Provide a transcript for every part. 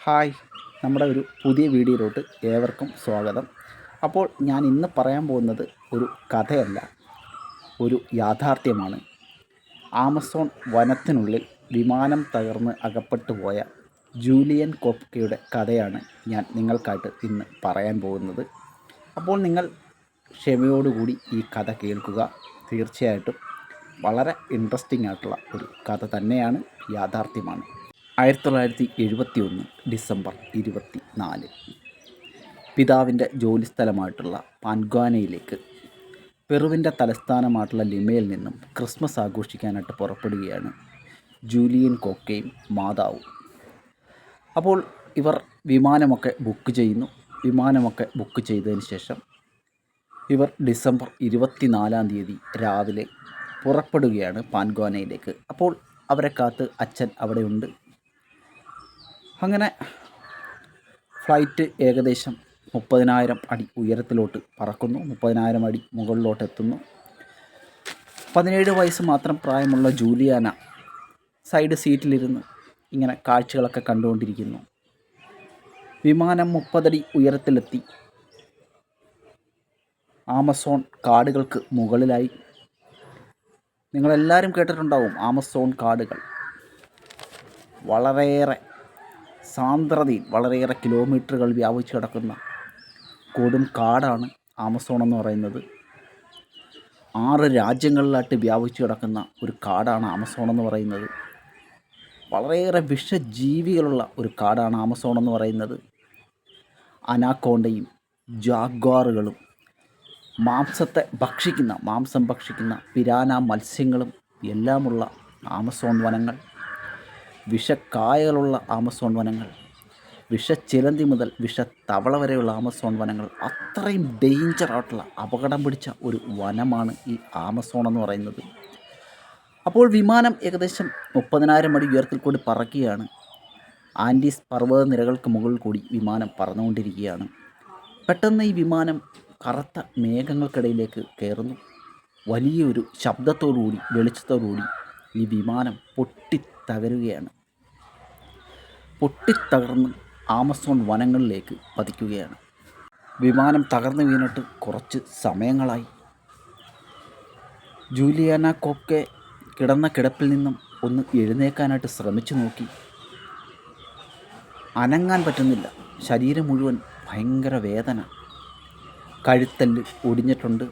Hi, നമ്മുടെ ഒരു പുതിയ വീഡിയോയിലോട്ട് ഏവർക്കും സ്വാഗതം. അപ്പോൾ ഞാൻ ഇന്ന് പറയാൻ പോകുന്നത് ഒരു കഥയല്ല, ഒരു യാഥാർത്ഥ്യമാണ്. ആമസോൺ വനത്തിനുള്ളിൽ വിമാനം തകർന്ന് അകപ്പെട്ടു പോയ ജൂലിയൻ കോപ്കയുടെ കഥയാണ് ഞാൻ നിങ്ങൾക്കായിട്ട് ഇന്ന് പറയാൻ പോകുന്നത്. അപ്പോൾ നിങ്ങൾ ക്ഷമയോടുകൂടി ഈ കഥ കേൾക്കുക. തീർച്ചയായിട്ടും വളരെ ഇൻട്രസ്റ്റിംഗ് ആയിട്ടുള്ള ഒരു കഥ തന്നെയാണ്, യാഥാർത്ഥ്യമാണ്. 1971 ഡിസംബർ 24 പിതാവിൻ്റെ ജോലിസ്ഥലമായിട്ടുള്ള പാൻഗ്വാനയിലേക്ക് പെറുവിൻ്റെ തലസ്ഥാനമായിട്ടുള്ള ലിമയിൽ നിന്നും ക്രിസ്മസ് ആഘോഷിക്കാനായിട്ട് പുറപ്പെടുകയാണ് ജൂലിയൻ കോക്കയും മാതാവും. അപ്പോൾ ഇവർ വിമാനമൊക്കെ ബുക്ക് ചെയ്യുന്നു. വിമാനമൊക്കെ ബുക്ക് ചെയ്തതിന് ശേഷം ഇവർ ഡിസംബർ 24 രാവിലെ പുറപ്പെടുകയാണ് പാൻഗ്വാനയിലേക്ക്. അപ്പോൾ അവരെ കാത്ത് അച്ഛൻ അവിടെയുണ്ട്. അങ്ങനെ ഫ്ലൈറ്റ് ഏകദേശം 30,000 അടി ഉയരത്തിലോട്ട് പറക്കുന്നു. 30,000 അടി മുകളിലോട്ട് എത്തുന്നു. 17 വയസ്സ് മാത്രം പ്രായമുള്ള ജൂലിയാന സൈഡ് സീറ്റിലിരുന്ന് ഇങ്ങനെ കാഴ്ചകളൊക്കെ കണ്ടുകൊണ്ടിരിക്കുന്നു. വിമാനം 30 അടി ഉയരത്തിലെത്തി. ആമസോൺ കാടുകൾക്ക് മുകളിലായി. നിങ്ങളെല്ലാവരും കേട്ടിട്ടുണ്ടാവും ആമസോൺ കാടുകൾ. വളരെയേറെ സാന്ദ്രതയിൽ വളരെയേറെ കിലോമീറ്ററുകൾ വ്യാപിച്ചു കിടക്കുന്ന കൊടും കാടാണ് ആമസോൺ എന്ന് പറയുന്നത്. 6 രാജ്യങ്ങളിലായിട്ട് വ്യാപിച്ചു കിടക്കുന്ന ഒരു കാടാണ് ആമസോൺ എന്ന് പറയുന്നത്. വളരെയേറെ വിഷജീവികളുള്ള ഒരു കാടാണ് ആമസോൺ എന്ന് പറയുന്നത്. അനാക്കോണ്ടയും ജാഗ്വാറുകളും മാംസം ഭക്ഷിക്കുന്ന പിരാന മത്സ്യങ്ങളും എല്ലാമുള്ള ആമസോൺ വനങ്ങൾ, വിഷക്കായകളുള്ള ആമസോൺ വനങ്ങൾ, വിഷച്ചിലന്തി മുതൽ വിഷത്തവള വരെയുള്ള ആമസോൺ വനങ്ങൾ. അത്രയും ഡേഞ്ചറായിട്ടുള്ള അപകടം പിടിച്ച ഒരു വനമാണ് ഈ ആമസോൺ എന്ന് പറയുന്നത്. അപ്പോൾ വിമാനം ഏകദേശം 30,000 അടി ഉയരത്തിൽ കൂടി പറക്കുകയാണ്. ആൻഡീസ് പർവ്വത നിരകൾക്ക് മുകളിൽ കൂടി വിമാനം പറന്നുകൊണ്ടിരിക്കുകയാണ്. പെട്ടെന്ന് ഈ വിമാനം കറുത്ത മേഘങ്ങൾക്കിടയിലേക്ക് കയറുന്നു. വലിയൊരു ശബ്ദത്തോടുകൂടി വെളിച്ചത്തോടുകൂടി ഈ വിമാനം പൊട്ടിത്തകരുകയാണ്. പൊട്ടിത്തകർന്ന് ആമസോൺ വനങ്ങളിലേക്ക് പതിക്കുകയാണ്. വിമാനം തകർന്നു വീണിട്ട് കുറച്ച് സമയങ്ങളായി. ജൂലിയാന കോപ്കെ കിടന്ന കിടപ്പിൽ നിന്നും ഒന്ന് എഴുന്നേൽക്കാനായിട്ട് ശ്രമിച്ചു നോക്കി. അനങ്ങാൻ പറ്റുന്നില്ല. ശരീരം മുഴുവൻ ഭയങ്കര വേദന. കഴുത്തല്ല് ഒടിഞ്ഞിട്ടുണ്ട്.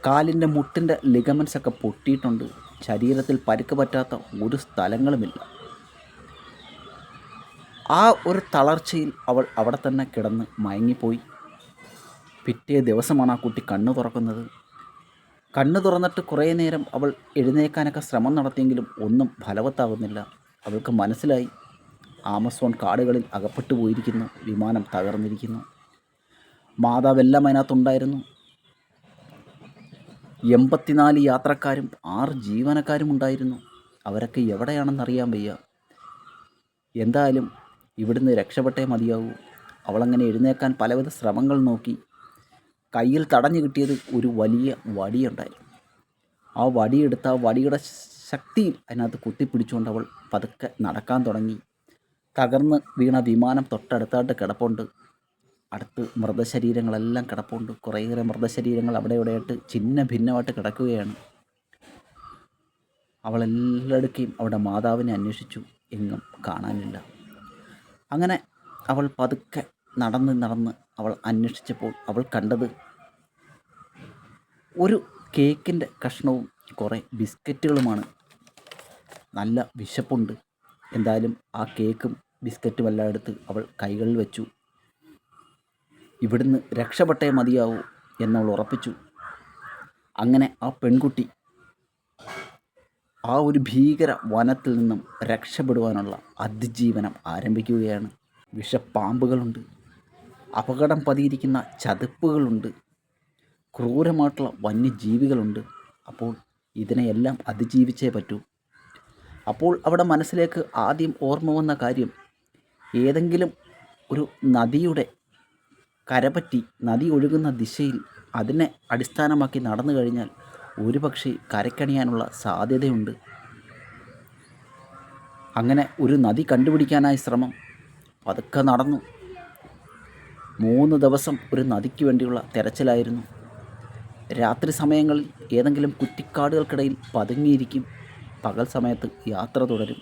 കാലിൻ്റെ മുട്ടിൻ്റെ ലിഗമെൻസൊക്കെ പൊട്ടിയിട്ടുണ്ട്. ശരീരത്തിൽ പരിക്ക് പറ്റാത്ത ഒരു സ്ഥലങ്ങളുമില്ല. ആ ഒരു തളർച്ചയിൽ അവൾ അവിടെ തന്നെ കിടന്ന് മയങ്ങിപ്പോയി. പിറ്റേ ദിവസമാണ് ആ കുട്ടി കണ്ണു തുറക്കുന്നത്. കണ്ണു തുറന്നിട്ട് കുറേ നേരം അവൾ എഴുന്നേൽക്കാനൊക്കെ ശ്രമം നടത്തിയെങ്കിലും ഒന്നും ഫലവത്താകുന്നില്ല. അവൾക്ക് മനസ്സിലായി, ആമസോൺ കാടുകളിൽ അകപ്പെട്ടു പോയിരിക്കുന്നു, വിമാനം തകർന്നിരിക്കുന്നു. മാതാവെല്ലാം അതിനകത്തുണ്ടായിരുന്നു. 84 യാത്രക്കാരും 6 ജീവനക്കാരും ഉണ്ടായിരുന്നു. അവരൊക്കെ എവിടെയാണെന്നറിയാൻ വയ്യ. എന്തായാലും ഇവിടുന്ന് രക്ഷപ്പെട്ടേ മതിയാവൂ. അവളങ്ങനെ എഴുന്നേൽക്കാൻ പലവിധ ശ്രമങ്ങൾ നോക്കി. കയ്യിൽ തടഞ്ഞു കിട്ടിയത് ഒരു വലിയ വടിയുണ്ടായിരുന്നു. ആ വടിയെടുത്ത് ആ വടിയുടെ ശക്തിയിൽ അതിനകത്ത് കുത്തിപ്പിടിച്ചുകൊണ്ട് അവൾ പതുക്കെ നടക്കാൻ തുടങ്ങി. തകർന്ന് വീണ വിമാനം തൊട്ടടുത്തായിട്ട് കിടപ്പുണ്ട്. അടുത്ത് മൃതശരീരങ്ങളെല്ലാം കിടപ്പുണ്ട്. കുറേയേറെ മൃതശരീരങ്ങൾ അവിടെ ഇവിടെയായിട്ട് ഛിന്ന ഭിന്നമായിട്ട് കിടക്കുകയാണ്. അവളെല്ലായിടക്കേയും അവളുടെ മാതാവിനെ അന്വേഷിച്ചു. എങ്ങും കാണാനില്ല. അങ്ങനെ അവൾ പതുക്കെ നടന്ന് അവൾ അന്വേഷിച്ചപ്പോൾ അവൾ കണ്ടത് ഒരു കേക്കിൻ്റെ കഷ്ണവും കുറേ ബിസ്ക്കറ്റുകളുമാണ്. നല്ല വിശപ്പുണ്ട്. എന്തായാലും ആ കേക്കും ബിസ്ക്കറ്റും എല്ലാം എടുത്ത് അവൾ കൈകളിൽ വെച്ചു. ഇവിടുന്ന് രക്ഷപ്പെട്ടേ മതിയാവൂ എന്നവൾ ഉറപ്പിച്ചു. അങ്ങനെ ആ പെൺകുട്ടി ആ ഒരു ഭീകര വനത്തിൽ നിന്നും രക്ഷപ്പെടുവാനുള്ള അതിജീവനം ആരംഭിക്കുകയാണ്. വിഷപ്പാമ്പുകളുണ്ട്, അപകടം പതിയിരിക്കുന്ന ചതുപ്പുകളുണ്ട്, ക്രൂരമായിട്ടുള്ള വന്യജീവികളുണ്ട്. അപ്പോൾ ഇതിനെയെല്ലാം അതിജീവിച്ചേ പറ്റൂ. അപ്പോൾ അവിടെ മനസ്സിലേക്ക് ആദ്യം ഓർമ്മ വന്ന കാര്യം, ഏതെങ്കിലും ഒരു നദിയുടെ കരപറ്റി നദി ഒഴുകുന്ന ദിശയിൽ അതിനെ അടിസ്ഥാനമാക്കി നടന്നു കഴിഞ്ഞാൽ ഒരുപക്ഷെ കരക്കണിയാനുള്ള സാധ്യതയുണ്ട്. അങ്ങനെ ഒരു നദി കണ്ടുപിടിക്കാനായി ശ്രമം. പതുക്കെ നടന്നു. 3 ദിവസം ഒരു നദിക്ക് വേണ്ടിയുള്ള തെരച്ചിലായിരുന്നു. രാത്രി സമയങ്ങളിൽ ഏതെങ്കിലും കുറ്റിക്കാടുകൾക്കിടയിൽ പതുങ്ങിയിരിക്കും. പകൽ സമയത്ത് യാത്ര തുടരും.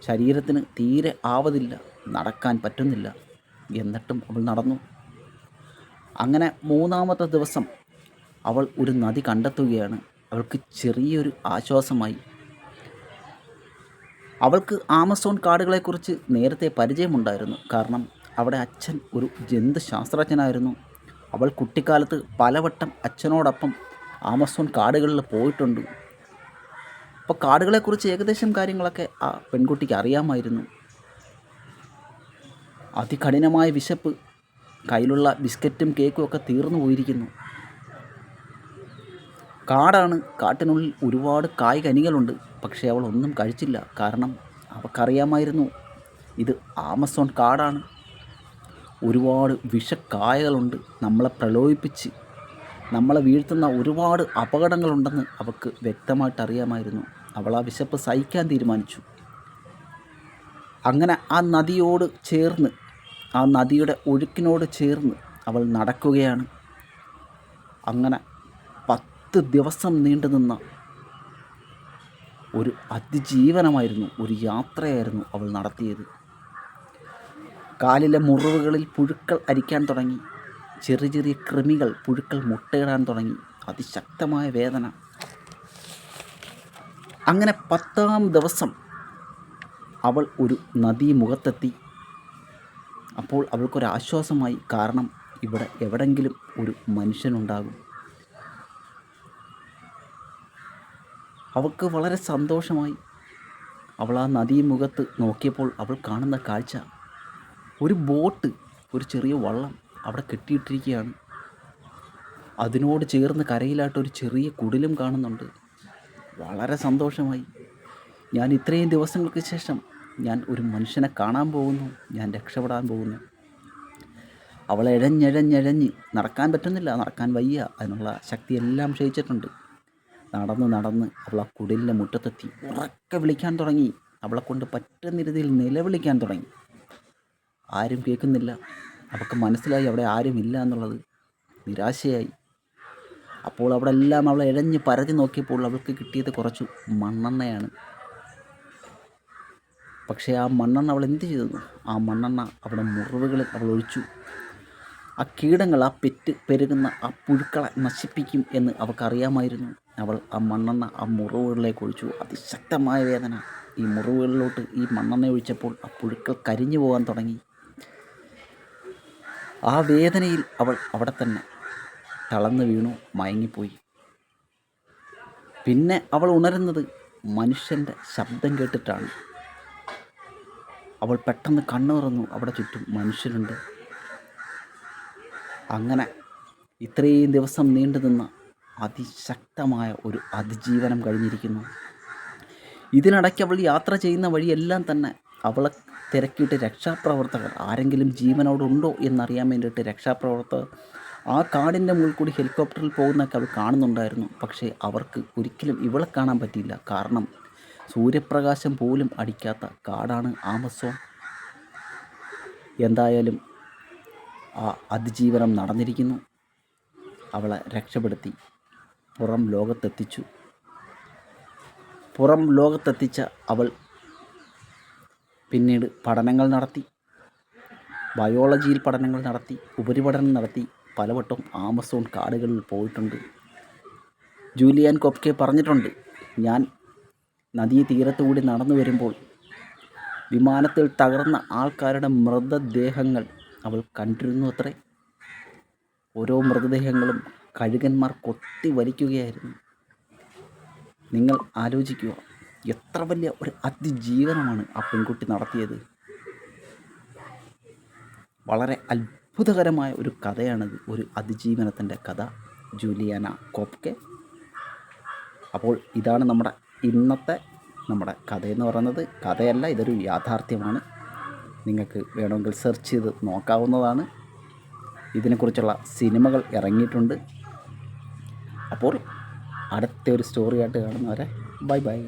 ശരീരത്തിന് തീരെ ആവതില്ല, നടക്കാൻ പറ്റുന്നില്ല. എന്നിട്ടും അവൾ നടന്നു. അങ്ങനെ 3-ാമത്തെ ദിവസം അവൾ ഒരു നദി കണ്ടെത്തുകയാണ്. അവൾക്ക് ചെറിയൊരു ആശ്വാസമായി. അവൾക്ക് ആമസോൺ കാടുകളെക്കുറിച്ച് നേരത്തെ പരിചയമുണ്ടായിരുന്നു. കാരണം അവിടെ അച്ഛൻ ഒരു ജന്തുശാസ്ത്രജ്ഞനായിരുന്നു. അവൾ കുട്ടിക്കാലത്ത് പലവട്ടം അച്ഛനോടൊപ്പം ആമസോൺ കാടുകളിൽ പോയിട്ടുണ്ട്. അപ്പോൾ കാടുകളെക്കുറിച്ച് ഏകദേശം കാര്യങ്ങളൊക്കെ ആ പെൺകുട്ടിക്ക് അറിയാമായിരുന്നു. അതികഠിനമായ വിശപ്പ്, കയ്യിലുള്ള ബിസ്ക്കറ്റും കേക്കും ഒക്കെ തീർന്നു പോയിരിക്കുന്നു. കാടാണ്, കാട്ടിനുള്ളിൽ ഒരുപാട് കായ്കനികളുണ്ട്. പക്ഷേ അവൾ ഒന്നും കഴിച്ചില്ല. കാരണം അവൾക്കറിയാമായിരുന്നു ഇത് ആമസോൺ കാടാണ്. ഒരുപാട് വിഷക്കായകളുണ്ട്. നമ്മളെ പ്രലോഭിപ്പിച്ച് നമ്മളെ വീഴ്ത്തുന്ന ഒരുപാട് അപകടങ്ങളുണ്ടെന്ന് അവൾക്ക് വ്യക്തമായിട്ട് അറിയാമായിരുന്നു. അവൾ ആ വിശപ്പ് സഹിക്കാൻ തീരുമാനിച്ചു. അങ്ങനെ ആ നദിയോട് ചേർന്ന്, ആ നദിയുടെ ഒഴുക്കിനോട് ചേർന്ന് അവൾ നടക്കുകയാണ്. അങ്ങനെ 10 ദിവസം നീണ്ടു നിന്ന ഒരു അതിജീവനമായിരുന്നു, ഒരു യാത്രയായിരുന്നു അവൾ നടത്തിയത്. കാലിലെ മുറിവുകളിൽ പുഴുക്കൾ അരിക്കാൻ തുടങ്ങി. ചെറിയ ചെറിയ കൃമികൾ, പുഴുക്കൾ മുട്ടയിടാൻ തുടങ്ങി. അതിശക്തമായ വേദന. അങ്ങനെ 10-ാം ദിവസം അവൾ ഒരു നദീമുഖത്തെത്തി. അപ്പോൾ അവൾക്കൊരാശ്വാസമായി. കാരണം ഇവിടെ എവിടെങ്കിലും ഒരു മനുഷ്യനുണ്ടാകും. അവൾക്ക് വളരെ സന്തോഷമായി. അവൾ ആ നദീമുഖത്ത് നോക്കിയപ്പോൾ അവൾ കാണുന്ന കാഴ്ച, ഒരു ബോട്ട്, ഒരു ചെറിയ വള്ളം അവിടെ കെട്ടിയിട്ടിരിക്കുകയാണ്. അതിനോട് ചേർന്ന് കരയിലായിട്ട് ഒരു ചെറിയ കുടിലും കാണുന്നുണ്ട്. വളരെ സന്തോഷമായി. ഞാൻ ഇത്രയും ദിവസങ്ങൾക്ക് ശേഷം ഞാൻ ഒരു മനുഷ്യനെ കാണാൻ പോകുന്നു, ഞാൻ രക്ഷപ്പെടാൻ പോകുന്നു. അവൾ എഴഞ്ഞെഴഞ്ഞെഴഞ്ഞ്, നടക്കാൻ പറ്റുന്നില്ല, നടക്കാൻ വയ്യ, അതിനുള്ള ശക്തിയെല്ലാം ക്ഷയിച്ചിട്ടുണ്ട്. നടന്ന് അവൾ ആ കുടിലിൻ്റെ മുറ്റത്തെത്തി. ഉറക്കെ വിളിക്കാൻ തുടങ്ങി. അവളെ കൊണ്ട് പറ്റുന്ന രീതിയിൽ നിലവിളിക്കാൻ തുടങ്ങി. ആരും കേൾക്കുന്നില്ല. അവൾക്ക് മനസ്സിലായി അവിടെ ആരുമില്ല എന്നുള്ളത്. നിരാശയായി. അപ്പോൾ അവിടെ എല്ലാം അവളെ ഇഴഞ്ഞ് പരതി നോക്കിയപ്പോൾ അവൾക്ക് കിട്ടിയത് കുറച്ച് മണ്ണെണ്ണയാണ്. പക്ഷേ ആ മണ്ണെണ്ണ അവൾ എന്ത് ചെയ്തു? ആ മണ്ണെണ്ണ അവിടെ മുറിവുകളിൽ അവൾ ഒഴിച്ചു. ആ കീടങ്ങൾ, ആ പെറ്റ് പെരുകുന്ന ആ പുഴുക്കളെ നശിപ്പിക്കും എന്ന് അവൾക്കറിയാമായിരുന്നു. അവൾ ആ മണ്ണെണ്ണ ആ മുറിവുകളിലേക്ക് ഒഴിച്ചു. അതിശക്തമായ വേദന. ഈ മുറിവുകളിലോട്ട് ഈ മണ്ണെണ്ണ ഒഴിച്ചപ്പോൾ ആ പുഴുക്കൾ കരിഞ്ഞു പോകാൻ തുടങ്ങി. ആ വേദനയിൽ അവൾ അവിടെ തന്നെ തളർന്നു വീണു, മയങ്ങിപ്പോയി. പിന്നെ അവൾ ഉണരുന്നത് മനുഷ്യൻ്റെ ശബ്ദം കേട്ടിട്ടാണ്. അവൾ പെട്ടെന്ന് കണ്ണു തുറന്നു. അവിടെ ചുറ്റും മനുഷ്യരുണ്ട്. അങ്ങനെ ഇത്രയും ദിവസം നീണ്ടു നിന്ന അതിശക്തമായ ഒരു അതിജീവനം കഴിഞ്ഞിരിക്കുന്നു. ഇതിനിടയ്ക്ക് അവൾ യാത്ര ചെയ്യുന്ന വഴിയെല്ലാം തന്നെ അവളെ തിരക്കിയിട്ട് രക്ഷാപ്രവർത്തകർ, ആരെങ്കിലും ജീവനോടുണ്ടോ എന്നറിയാൻ വേണ്ടിയിട്ട് രക്ഷാപ്രവർത്തകർ ആ കാടിൻ്റെ മുകളിൽ കൂടി ഹെലികോപ്റ്ററിൽ പോകുന്നതൊക്കെ അവൾ കാണുന്നുണ്ടായിരുന്നു. പക്ഷേ അവർക്ക് ഒരിക്കലും ഇവളെ കാണാൻ പറ്റിയില്ല. കാരണം സൂര്യപ്രകാശം പോലും അടിക്കാത്ത കാടാണ് ആമസോൺ. എന്തായാലും ആ അതിജീവനം നടന്നിരിക്കുന്നു. അവളെ രക്ഷപ്പെടുത്തി പുറം ലോകത്തെത്തിച്ച അവൾ പിന്നീട് പഠനങ്ങൾ നടത്തി. ബയോളജിയിൽ പഠനങ്ങൾ നടത്തി, ഉപരിപഠനം നടത്തി. പലവട്ടം ആമസോൺ കാടുകളിൽ പോയിട്ടുണ്ട്. ജൂലിയാൻ കൊപ്കെ പറഞ്ഞിട്ടുണ്ട്, ഞാൻ നദീതീരത്തുകൂടി നടന്നു വരുമ്പോൾ വിമാനത്തിൽ തകർന്ന ആൾക്കാരുടെ മൃതദേഹങ്ങൾ അവൾ കണ്ടിരുന്നു അത്രേ. ഓരോ മൃതദേഹങ്ങളും കഴുകന്മാർ കൊത്തി വലിക്കുകയായിരുന്നു. നിങ്ങൾ ആലോചിക്കുക, എത്ര വലിയ ഒരു അതിജീവനമാണ് ആ പെൺകുട്ടി നടത്തിയത്. വളരെ അത്ഭുതകരമായ ഒരു കഥയാണിത്, ഒരു അതിജീവനത്തിൻ്റെ കഥ, ജൂലിയാന കൊപ്കെ. അപ്പോൾ ഇതാണ് നമ്മുടെ ഇന്നത്തെ കഥയെന്ന് പറയുന്നത്. കഥയല്ല, ഇതൊരു യാഥാർത്ഥ്യമാണ്. നിങ്ങൾക്ക് വേണമെങ്കിൽ സെർച്ച് ചെയ്ത് നോക്കാവുന്നതാണ്. ഇതിനെക്കുറിച്ചുള്ള സിനിമകൾ ഇറങ്ങിയിട്ടുണ്ട്. അപ്പോൾ അടുത്ത ഒരു സ്റ്റോറിയായിട്ട് കാണുന്നവരെ ബൈ ബൈ.